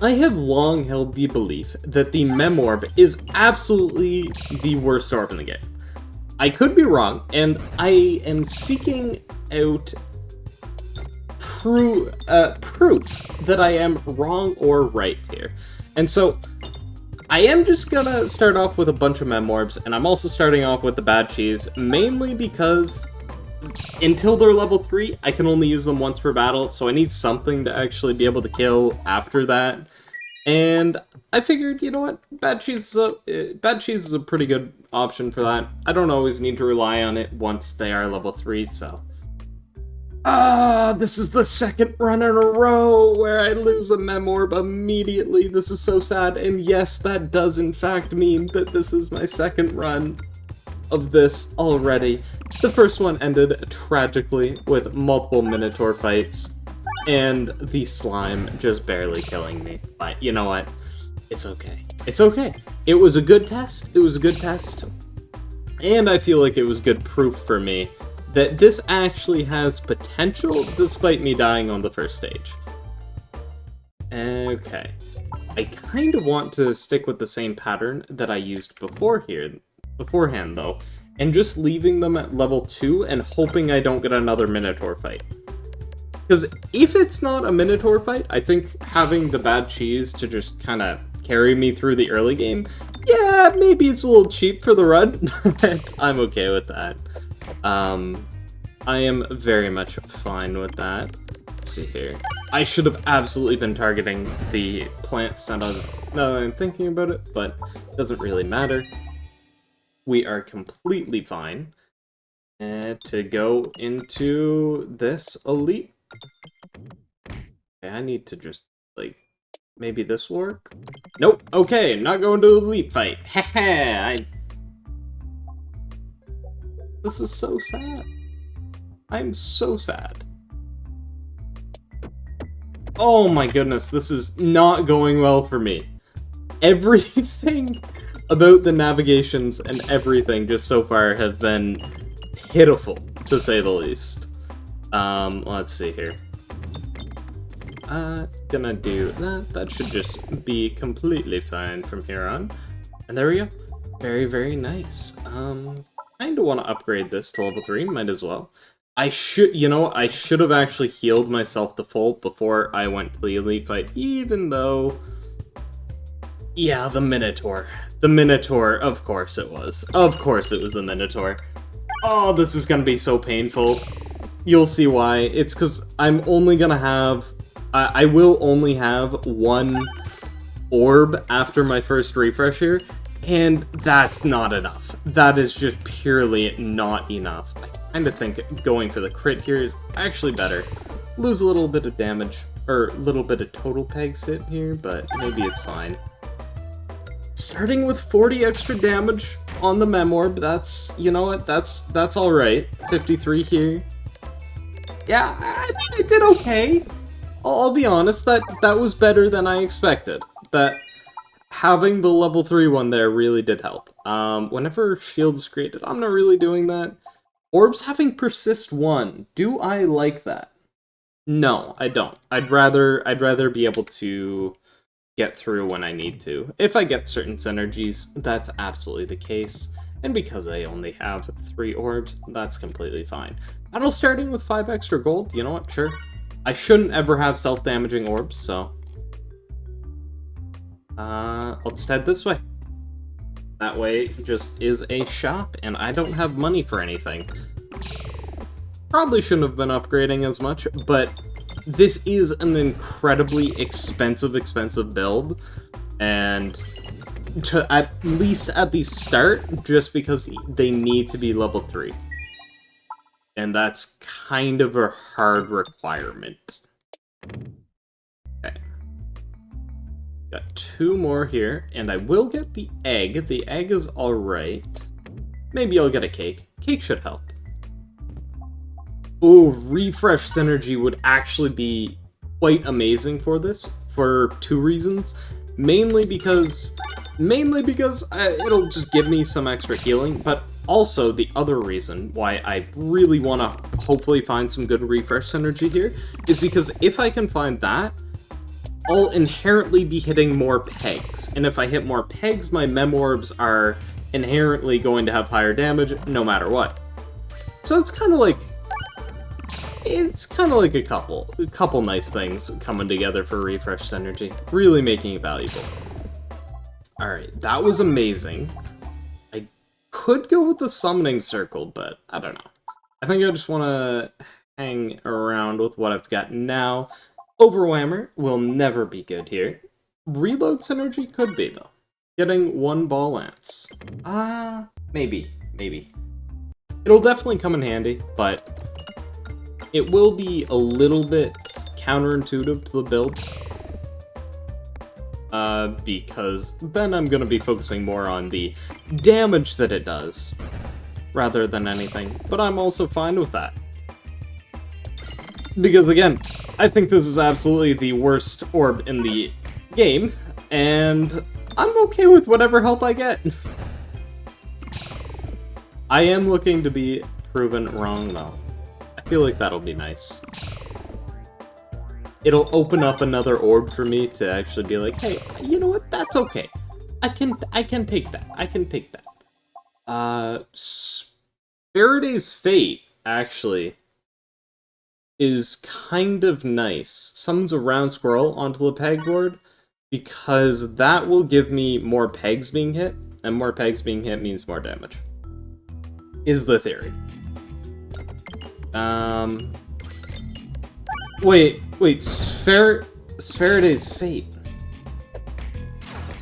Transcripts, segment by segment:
I have long held the belief that the Mem Orb is absolutely the worst orb in the game. I could be wrong, and I am seeking out proof that I am wrong or right here. And so, I am just gonna start off with a bunch of Mem Orbs, and I'm also starting off with the bad cheese, mainly because until they're level 3, I can only use them once per battle, so I need something to actually be able to kill after that. And I figured, you know what, bad cheese is a pretty good option for that. I don't always need to rely on it once they are level 3, so... this is the second run in a row where I lose a Mem Orb immediately. This is so sad, and yes, that does in fact mean that this is my second run of this already. The first one ended tragically with multiple Minotaur fights, and the slime just barely killing me. But you know what? It's okay. It's okay. It was a good test. It was a good test. And I feel like it was good proof for me that this actually has potential, despite me dying on the first stage. Okay. I kind of want to stick with the same pattern that I used beforehand though, and just leaving them at level 2 and hoping I don't get another Minotaur fight. Because if it's not a Minotaur fight, I think having the bad cheese to just kind of carry me through the early game, yeah, maybe it's a little cheap for the run, but I'm okay with that. I am very much fine with that. Let's see here. I should have absolutely been targeting the plants now that I'm thinking about it, but it doesn't really matter. We are completely fine to go into this elite. Okay, I need to just, like, maybe this will work? Nope, okay, not going to elite fight. Haha, This is so sad. I'm so sad. Oh my goodness, this is not going well for me. Everything about the navigations and everything just so far have been pitiful, to say the least. Let's see here. Gonna do that. That should just be completely fine from here on. And there we go. Very, very nice. Kinda want to upgrade this to level 3, might as well. I should have actually healed myself to full before I went to the elite fight, even though... Yeah, the Minotaur. The Minotaur, of course it was. Of course it was the Minotaur. Oh, this is gonna be so painful. You'll see why. It's because I'm only gonna have... I will only have one orb after my first refresh here, and that's not enough. That is just purely not enough. I kind of think going for the crit here is actually better. Lose a little bit of damage, or a little bit of total pegs hit here, but maybe it's fine. Starting with 40 extra damage on the Mem Orb, that's, you know what, that's alright. 53 here. Yeah, I mean, I did okay. I'll be honest, that was better than I expected. That having the level 3 one there really did help. Whenever shield is created, I'm not really doing that. Orbs having persist 1, do I like that? No, I don't. I'd rather be able to get through when I need to. If I get certain synergies, that's absolutely the case. And because I only have 3 orbs, that's completely fine. Battle starting with 5 extra gold, you know what, sure. I shouldn't ever have self-damaging orbs, so... I'll just head this way. That way just is a shop, and I don't have money for anything. Probably shouldn't have been upgrading as much, but this is an incredibly expensive build, and at least at the start, just because they need to be level 3. And that's kind of a hard requirement. Okay. Got 2 more here, and I will get the egg. The egg is alright. Maybe I'll get a cake. Cake should help. Ooh, refresh synergy would actually be quite amazing for this, for 2 reasons. Mainly because it'll just give me some extra healing, but also the other reason why I really want to hopefully find some good refresh synergy here is because if I can find that, I'll inherently be hitting more pegs. And if I hit more pegs, my mem orbs are inherently going to have higher damage no matter what. So it's kind of like a couple nice things coming together for refresh synergy, really making it valuable. Alright, that was amazing. I could go with the summoning circle, but I don't know. I think I just want to hang around with what I've got now. Overwhammer will never be good here. Reload synergy could be, though. Getting one ball lance. Maybe. It'll definitely come in handy, but it will be a little bit counterintuitive to the build. Because then I'm gonna be focusing more on the damage that it does, rather than anything. But I'm also fine with that. Because again, I think this is absolutely the worst orb in the game, and I'm okay with whatever help I get. I am looking to be proven wrong, though. I feel like that'll be nice. It'll open up another orb for me to actually be like, hey, you know what? That's okay. I can take that. I can take that. Faraday's Fate, actually, is kind of nice. Summons a round squirrel onto the peg board, because that will give me more pegs being hit, and more pegs being hit means more damage. Is the theory. Wait, Faraday's Fate.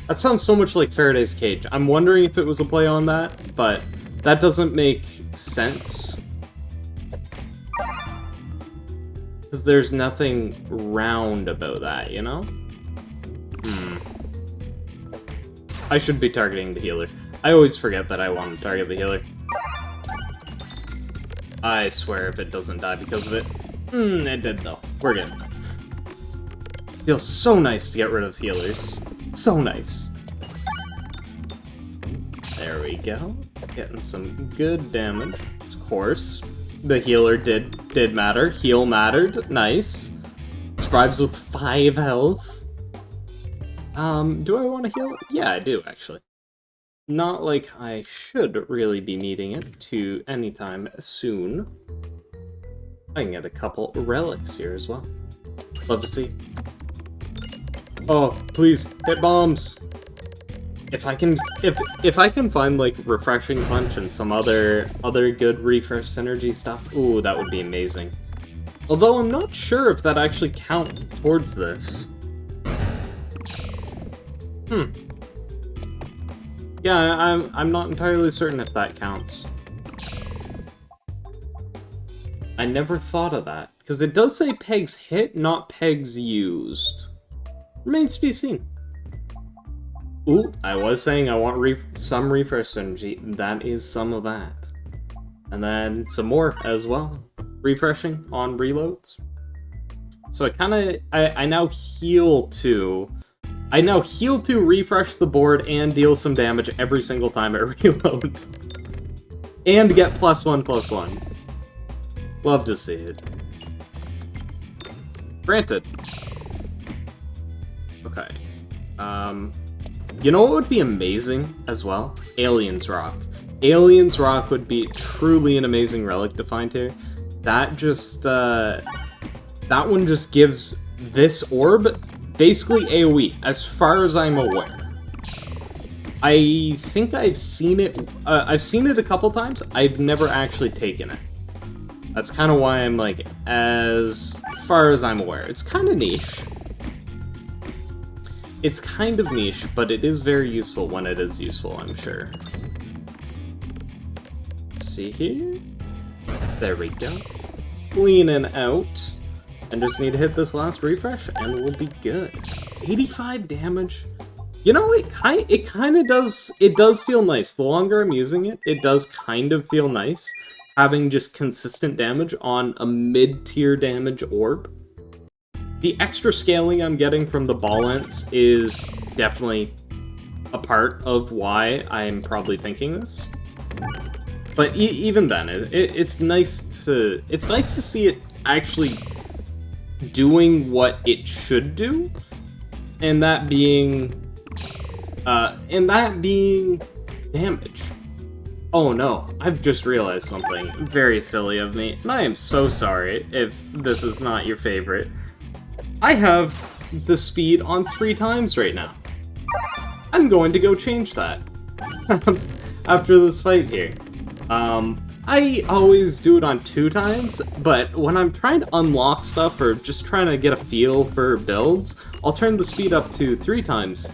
That sounds so much like Faraday's Cage. I'm wondering if it was a play on that, but that doesn't make sense. Because there's nothing round about that, you know? I should be targeting the healer. I always forget that I want to target the healer. I swear if it doesn't die because of it. It did though. We're good. Feels so nice to get rid of healers. So nice. There we go. Getting some good damage. Of course. The healer did matter. Heal mattered. Nice. Scribes with 5 health. Do I want to heal? Yeah, I do, actually. Not like I should really be needing it to anytime soon. I can get a couple relics here as well. Love to see. Oh, please, hit bombs! If I can find like refreshing punch and some other good refresh synergy stuff, ooh, that would be amazing. Although I'm not sure if that actually counts towards this. Yeah, I'm not entirely certain if that counts. I never thought of that, because it does say pegs hit, not pegs used. Remains to be seen. Ooh, I was saying I want some refresh synergy. That is some of that. And then some more as well. Refreshing on reloads. So I now heal to... I now heal to refresh the board and deal some damage every single time I reload. And get +1/+1. Love to see it. Granted. Okay. You know what would be amazing as well? Alien's Rock. Alien's Rock would be truly an amazing relic to find here. That just, that one just gives this orb basically AoE, as far as I'm aware. I think I've seen it a couple times. I've never actually taken it. That's kind of why I'm like, as far as I'm aware. It's kind of niche. It's kind of niche, but it is very useful when it is useful, I'm sure. Let's see here. There we go. Leaning out. And just need to hit this last refresh, and we'll be good. 85 damage. You know, it kind of does. It does feel nice. The longer I'm using it, it does kind of feel nice having just consistent damage on a mid-tier damage orb. The extra scaling I'm getting from the ball lance is definitely a part of why I'm probably thinking this. But even then, it's nice to see it actually doing what it should do, and that being damage. Oh no, I've just realized something very silly of me, and I am so sorry if this is not your favorite. I have the speed on 3 times right now. I'm going to go change that after this fight here. I always do it on 2 times, but when I'm trying to unlock stuff or just trying to get a feel for builds, I'll turn the speed up to 3 times,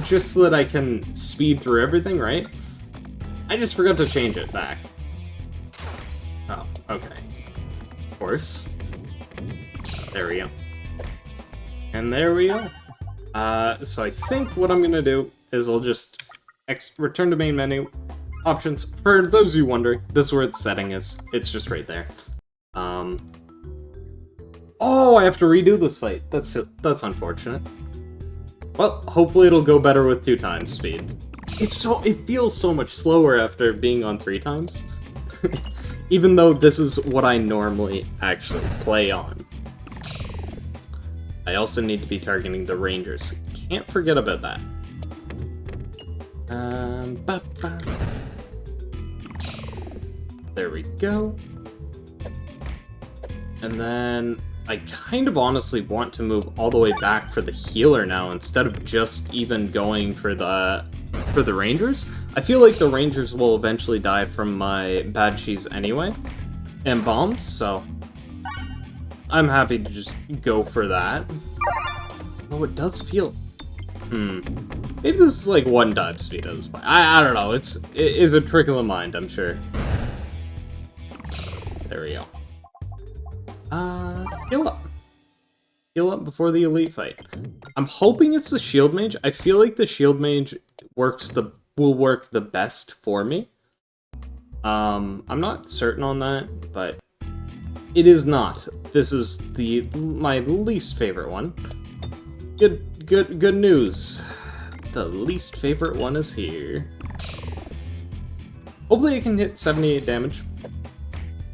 just so that I can speed through everything, right? I just forgot to change it back. Oh, okay. Of course. There we go. And there we go. So I think what I'm gonna do is I'll just return to main menu. Options. For those of you wondering, this is where the setting is. It's just right there. Oh, I have to redo this fight. That's unfortunate. Well, hopefully it'll go better with 2 times speed. It feels so much slower after being on 3 times. Even though this is what I normally actually play on. I also need to be targeting the rangers. Can't forget about that. There we go. And then I kind of honestly want to move all the way back for the healer now instead of just even going for the rangers. I feel like the rangers will eventually die from my bad cheese anyway and bombs, so I'm happy to just go for that. Oh, it does feel... Maybe this is like 1 time speed at this point. I don't know. It's a trick of the mind, I'm sure. There we go. Heal up. Heal up before the elite fight. I'm hoping it's the shield mage. I feel like the shield mage will work the best for me. I'm not certain on that, but it is not. This is my least favorite one. Good news. The least favorite one is here. Hopefully I can hit 78 damage.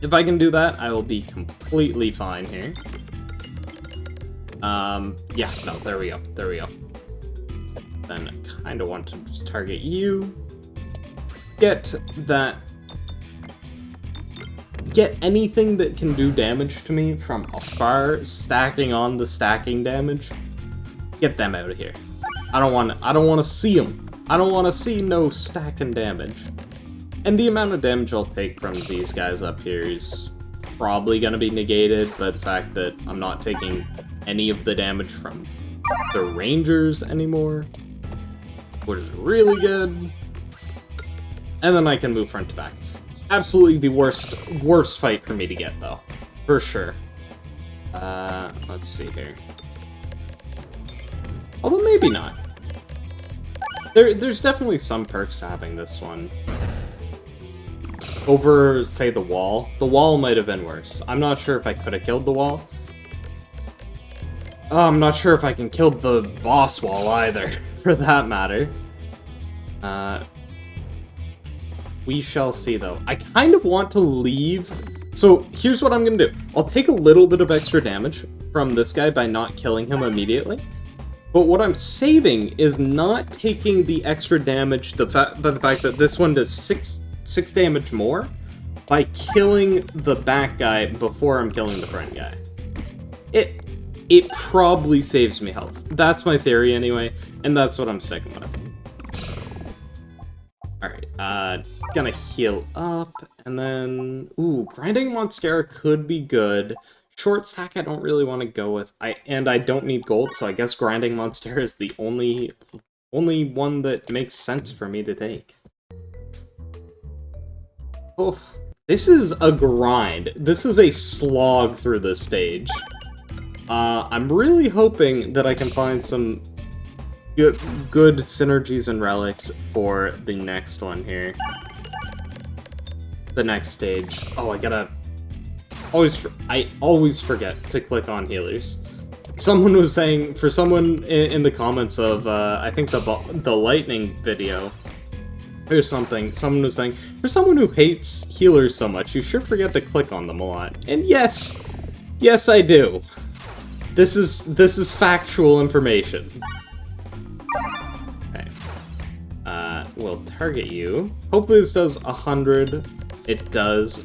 If I can do that, I will be completely fine here. Yeah, no, there we go. Then I kind of want to just target you. Get anything that can do damage to me from afar, stacking on the stacking damage. Get them out of here. I don't want to see them. I don't want to see no stacking damage. And the amount of damage I'll take from these guys up here is probably going to be negated by the fact that I'm not taking any of the damage from the rangers anymore, which is really good. And then I can move front to back. Absolutely the worst fight for me to get, though. For sure. Let's see here. Although maybe not. There's definitely some perks to having this one. Over, say, the wall. The wall might have been worse. I'm not sure if I could have killed the wall. Oh, I'm not sure if I can kill the boss wall either, for that matter. We shall see, though. I kind of want to leave. So, here's what I'm going to do. I'll take a little bit of extra damage from this guy by not killing him immediately. But what I'm saving is not taking the extra damage by the fact that this one does 6 damage more by killing the back guy before I'm killing the front guy. It probably saves me health. That's my theory anyway, and that's what I'm sticking with. Alright, gonna heal up, and then... Ooh, Grinding Monstera could be good. Short stack I don't really want to go with. And I don't need gold, so I guess Grinding Monstera is the only one that makes sense for me to take. Oh, this is a grind. This is a slog through this stage. I'm really hoping that I can find some good synergies and relics for the next one here. The next stage. Oh, I always forget to click on healers. Someone was saying, for someone in the comments of, I think the lightning video, or something, someone was saying, for someone who hates healers so much, you sure forget to click on them a lot. And yes I do. This is factual information. will target you. Hopefully this does 100. It does.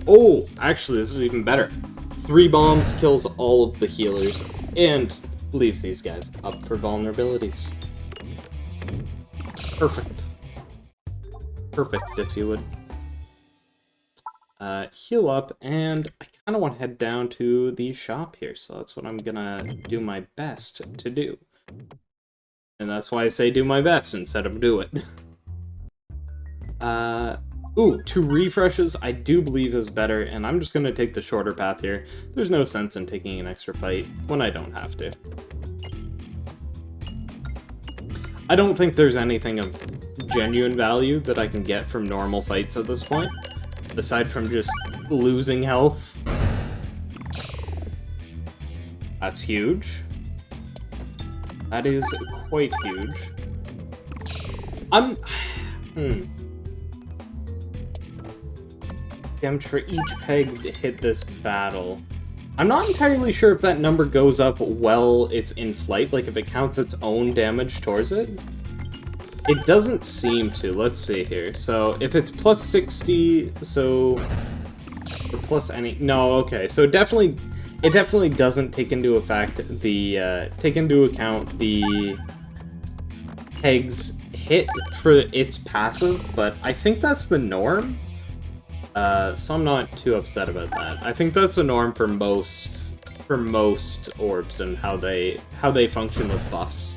Oh, actually, this is even better. 3 bombs kills all of the healers and leaves these guys up for vulnerabilities. Perfect. Perfect, if you would. Heal up, and I kind of want to head down to the shop here, so that's what I'm gonna do my best to do. And that's why I say do my best instead of do it. Ooh, 2 refreshes I do believe is better, and I'm just gonna take the shorter path here. There's no sense in taking an extra fight when I don't have to. I don't think there's anything of genuine value that I can get from normal fights at this point, aside from just losing health. That's huge. That is quite huge. Damage for each peg to hit this battle. I'm not entirely sure if that number goes up while it's in flight, like if it counts its own damage towards it. It doesn't seem to. Let's see here. So if it's plus 60, so or plus any. No, okay. So it definitely doesn't take into account the peg's hit for its passive, but I think that's the norm. So I'm not too upset about that. I think that's the norm for most orbs and how they function with buffs.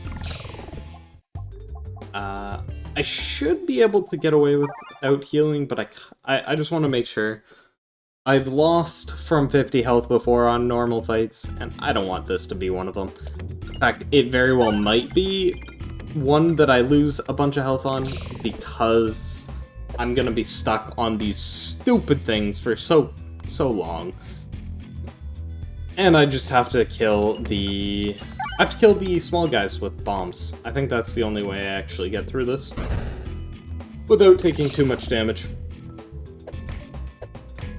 I should be able to get away without healing, but I just want to make sure. I've lost from 50 health before on normal fights, and I don't want this to be one of them. In fact, it very well might be one that I lose a bunch of health on because I'm gonna be stuck on these stupid things for so long. And I just have to kill the small guys with bombs. I think that's the only way I actually get through this without taking too much damage.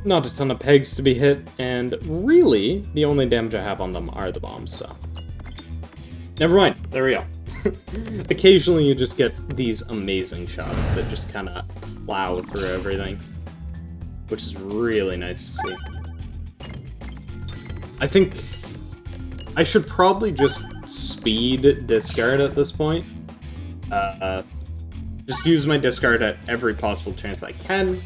Not a ton of pegs to be hit, and really, the only damage I have on them are the bombs, so. Never mind, there we go. Occasionally you just get these amazing shots that just kind of plow through everything, which is really nice to see. I think I should probably just speed discard at this point. Just use my discard at every possible chance I can.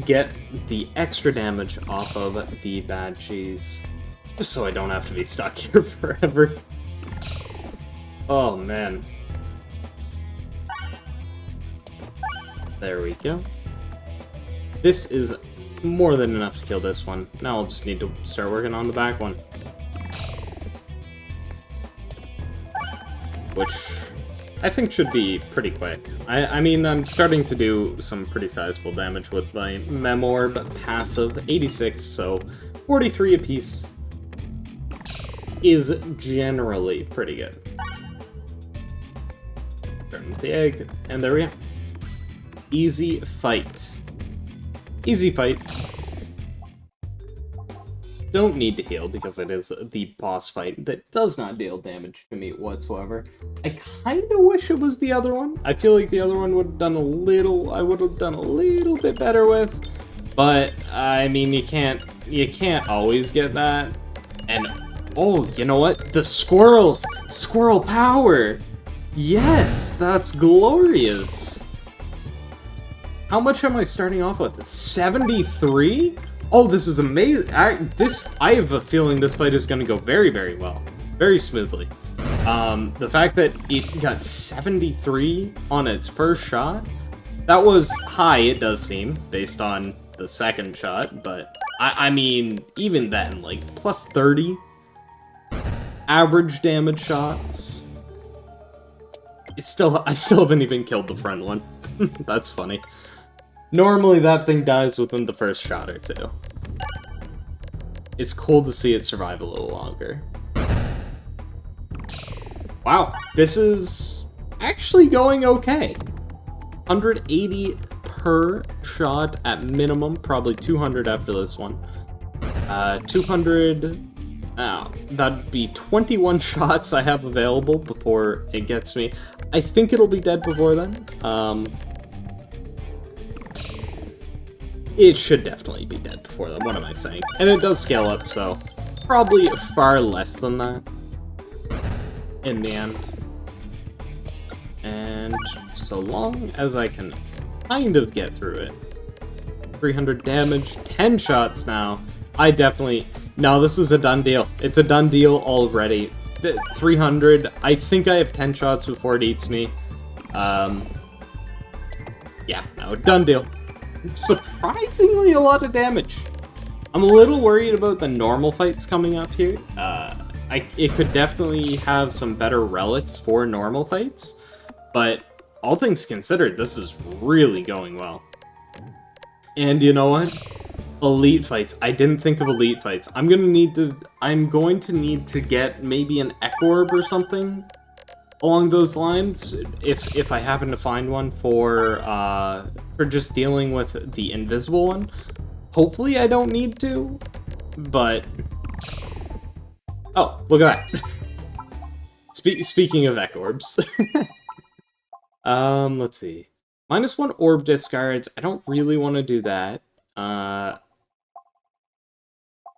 Get the extra damage off of the bad cheese, just so I don't have to be stuck here forever. Oh man. There we go. This is more than enough to kill this one. Now I'll just need to start working on the back one. Which I think should be pretty quick. I mean, I'm starting to do some pretty sizable damage with my Memorb passive, 86, so 43 apiece is generally pretty good. Start with the egg, and there we go. Easy fight. Easy fight. Don't need to heal because it is the boss fight that does not deal damage to me whatsoever. I kind of wish it was the other one. I feel like the other one would have done I would have done a little bit better with, but I mean, you can't always get that. And oh, you know what? The squirrels! Squirrel power! Yes, that's glorious. How much am I starting off with? 73? Oh, this is amazing. I have a feeling this fight is going to go very, very well. Very smoothly. The fact that it got 73 on its first shot, that was high, it does seem, based on the second shot, but I mean, even then, like, plus 30 average damage shots. I still haven't even killed the front one. That's funny. Normally that thing dies within the first shot or two. It's cool to see it survive a little longer. Wow, this is actually going okay. 180 per shot at minimum, probably 200 after this one. 200, Now, that'd be 21 shots I have available before it gets me. I think it'll be dead before then. It should definitely be dead before then, what am I saying? And it does scale up, so probably far less than that in the end. And so long as I can kind of get through it. 300 damage, 10 shots now. I definitely... No, this is a done deal. It's a done deal already. 300, I think I have 10 shots before it eats me. Yeah, no, done deal. Surprisingly a lot of damage. I'm a little worried about the normal fights coming up here. It could definitely have some better relics for normal fights, but all things considered, this is really going well. And you know what? Elite fights. I didn't think of elite fights. I'm going to need to get maybe an orb or something along those lines, if I happen to find one for just dealing with the invisible one. Hopefully I don't need to, but... Oh, look at that. Speaking of orbs. Let's see. -1 orb discards. I don't really want to do that.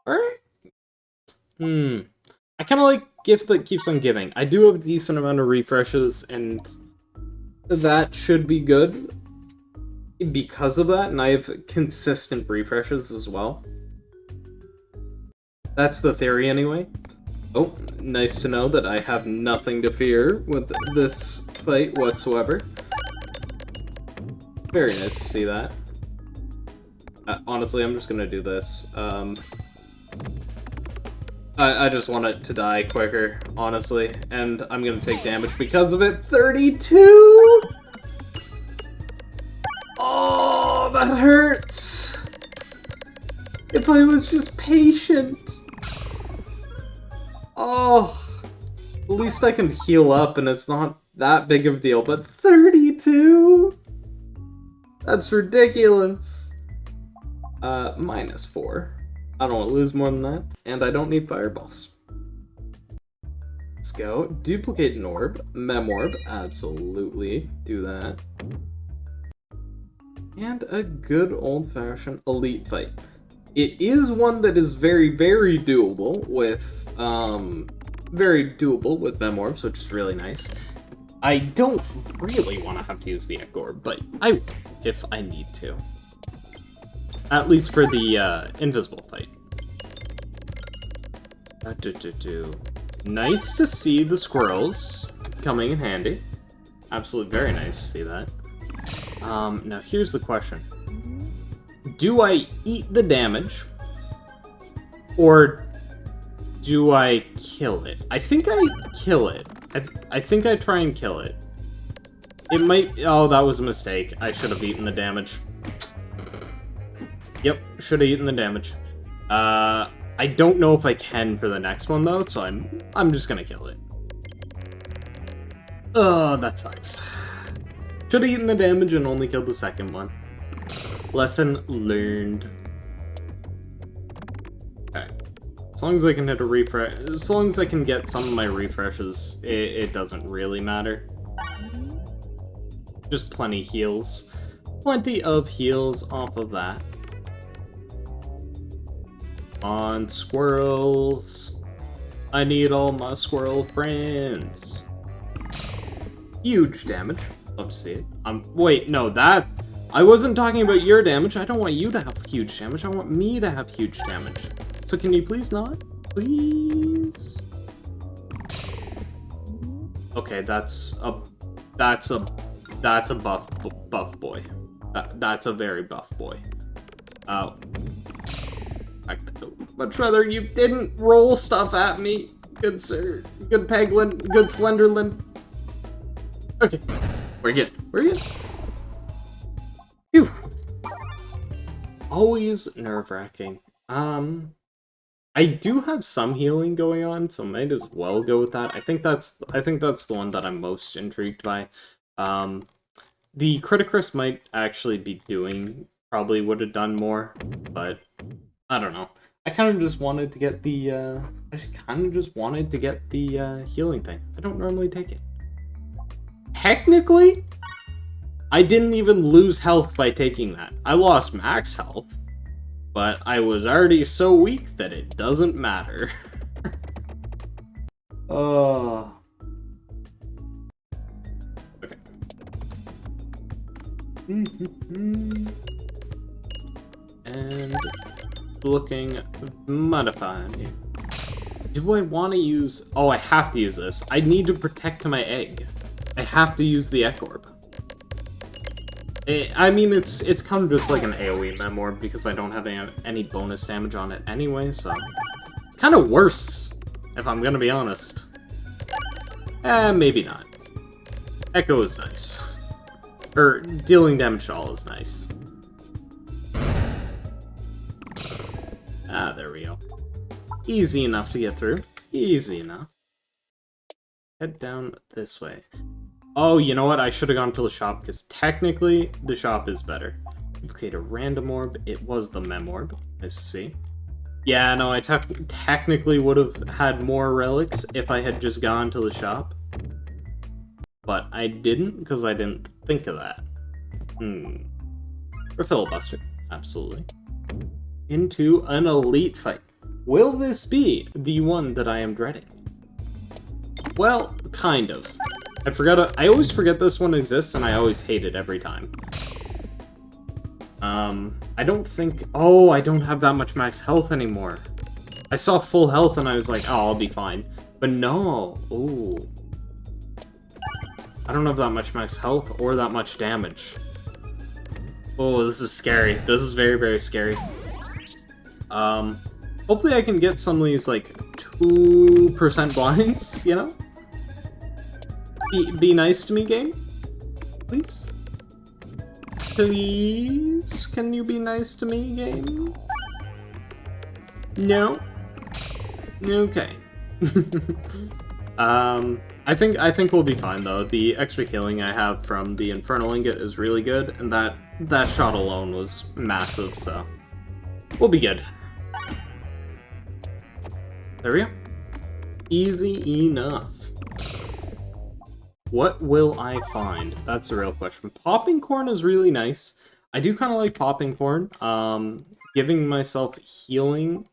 Alright. I kind of like gift that keeps on giving. I do have a decent amount of refreshes, and that should be good because of that, and I have consistent refreshes as well. That's the theory anyway. Oh, nice to know that I have nothing to fear with this fight whatsoever. Very nice to see that. Honestly, I'm just gonna do this. I just want it to die quicker, honestly, and I'm gonna take damage because of it. 32! Oh, that hurts! If I was just patient. Oh, at least I can heal up and it's not that big of a deal, but 32? That's ridiculous. -4. I don't want to lose more than that, and I don't need fireballs. Let's go. Duplicate an orb. Memorb. Absolutely. Do that. And a good old-fashioned elite fight. It is one that is very, very doable with, Memorbs, which is really nice. I don't really want to have to use the Orb, but I will if I need to. At least for the invisible fight. Nice to see the squirrels coming in handy. Absolutely very nice to see that. Now here's the question. Do I eat the damage? Or do I kill it? I think I kill it. I think I try and kill it. It might... Oh, that was a mistake. I should have eaten the damage. Yep, should have eaten the damage. I don't know if I can for the next one though, so I'm just gonna kill it. Oh, that sucks. Should have eaten the damage and only killed the second one. Lesson learned. Okay. As long as I can hit a refresh, as long as I can get some of my refreshes, it doesn't really matter. Just plenty heals. Plenty of heals off of that. On squirrels. I need all my squirrel friends. Huge damage. Love to see it. Wait, no, that... I wasn't talking about your damage. I don't want you to have huge damage. I want me to have huge damage. So can you please not? Please? Okay, that's a buff boy. That's a very buff boy. I'd much rather you didn't roll stuff at me, good sir. Good Peglin, good Slenderland. Okay, we're good. We're good. Phew. Always nerve-wracking. I do have some healing going on, so might as well go with that. I think that's the one that I'm most intrigued by. The Criticus might actually be doing, probably would have done more, but I don't know. I kind of just wanted to get the, healing thing. I don't normally take it. Technically, I didn't even lose health by taking that. I lost max health, but I was already so weak that it doesn't matter. Oh. Okay. And looking modified here. Do I want to use... Oh, I have to use this. I need to protect my egg. I have to use the egg orb. I mean, it's kind of just like an AoE mem orb because I don't have any bonus damage on it anyway, so... It's kind of worse, if I'm gonna be honest. Maybe not. Echo is nice. Or, dealing damage to all is nice. Ah, there we go. Easy enough to get through. Easy enough. Head down this way. Oh, you know what? I should have gone to the shop, because technically, the shop is better. Duplicate a random orb. It was the mem orb. I see. Yeah, no, I technically would have had more relics if I had just gone to the shop. But I didn't, because I didn't think of that. For filibuster. Absolutely. Into an elite fight. Will this be the one that I am dreading? Well, kind of. I always forget this one exists, and I always hate it every time. I don't think... Oh, I don't have that much max health anymore. I saw full health, and I was like, oh, I'll be fine. But no. Ooh. I don't have that much max health or that much damage. Oh, this is scary. This is very, very scary. Hopefully I can get some of these, like, 2% blinds, you know? Be nice to me, game? Please? Please? Can you be nice to me, game? No? Okay. I think we'll be fine, though. The extra healing I have from the Infernal Ingot is really good, and that shot alone was massive, so... We'll be good. There we go. Easy enough. What will I find? That's the real question. Popping corn is really nice. I do kind of like popping corn. Giving myself healing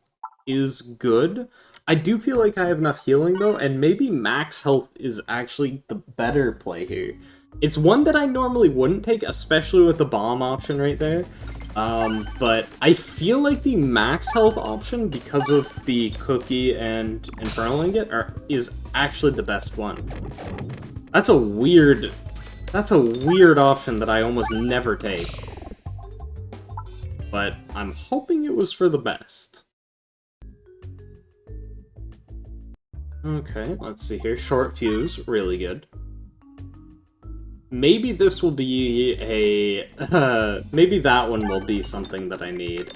is good. I do feel like I have enough healing, though, and maybe max health is actually the better play here. It's one that I normally wouldn't take, especially with the bomb option right there. But I feel like the max health option, because of the cookie and Infernal Ingot, is actually the best one. That's a weird option that I almost never take. But I'm hoping it was for the best. Okay, let's see here. Short fuse, really good. Maybe this will be a... maybe that one will be something that I need.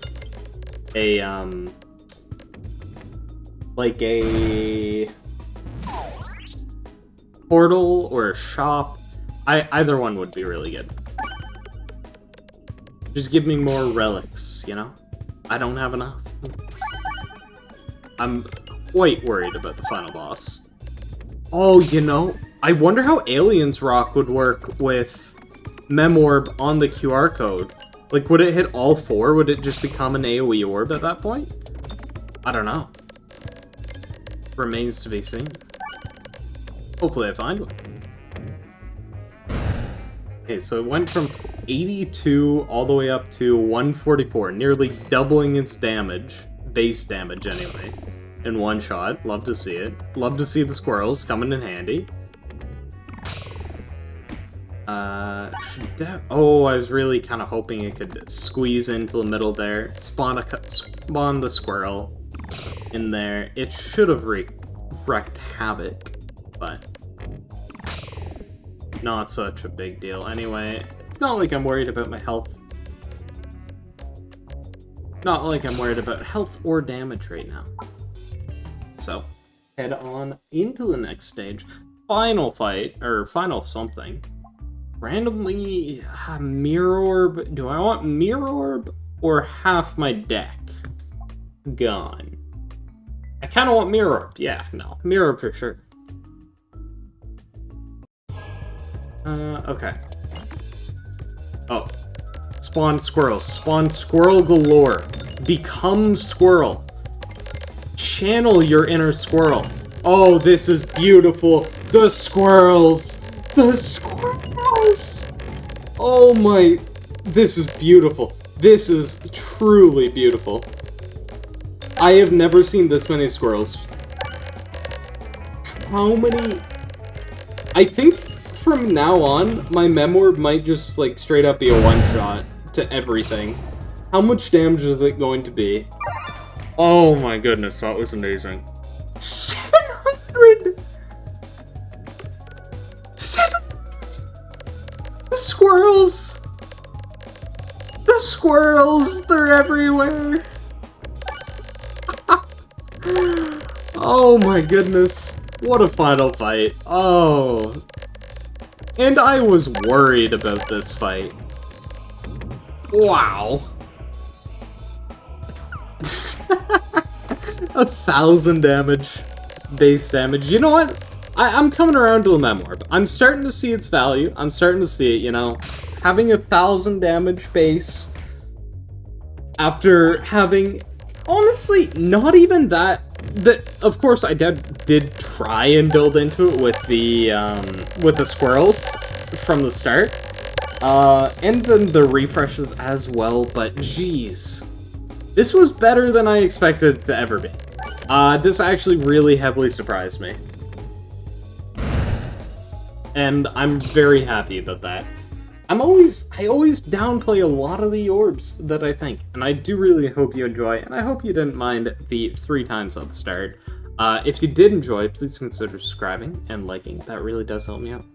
Like a... portal or a shop. Either one would be really good. Just give me more relics, you know? I don't have enough. I'm quite worried about the final boss. Oh, you know, I wonder how Alien's Rock would work with Memorb on the QR code. Like, would it hit all four? Would it just become an AoE orb at that point? I don't know. Remains to be seen. Hopefully I find one. Okay, so it went from 82 all the way up to 144, nearly doubling its damage, base damage anyway, in one shot. Love to see it. Love to see the squirrels coming in handy. Oh, I was really kind of hoping it could squeeze into the middle there, spawn the squirrel in there. It should have wreaked havoc, but not such a big deal. Anyway, it's not like I'm worried about my health. Not like I'm worried about health or damage right now. So, head on into the next stage. Final fight, or final something. Randomly, Mirror Orb. Do I want Mirror Orb or half my deck? gone. I kind of want mirror orb. Yeah, no, mirror orb for sure. Okay. Oh. Spawn squirrels. Spawn squirrel galore. Become squirrel. Channel your inner squirrel. Oh, this is beautiful. The squirrels. The squirrels. Oh my. This is beautiful. This is truly beautiful. I have never seen this many squirrels. How many? I think from now on, my Memorb might just, like, straight up be a one-shot to everything. How much damage is it going to be? Oh my goodness, that was amazing. 700! 700! The squirrels! The squirrels, they're everywhere! Oh my goodness. What a final fight. Oh. And I was worried about this fight. Wow. 1,000 damage. Base damage. You know what? I'm coming around to the Memorb. I'm starting to see its value. I'm starting to see it, you know. Having 1,000 damage base after having, honestly, not even that. Of course, I did try and build into it with the squirrels from the start, and then the refreshes as well. But geez, this was better than I expected it to ever be. This actually really heavily surprised me, and I'm very happy about that. I always downplay a lot of the orbs that I think, and I do really hope you enjoy, and I hope you didn't mind the 3 times at the start. If you did enjoy, please consider subscribing and liking. That really does help me out.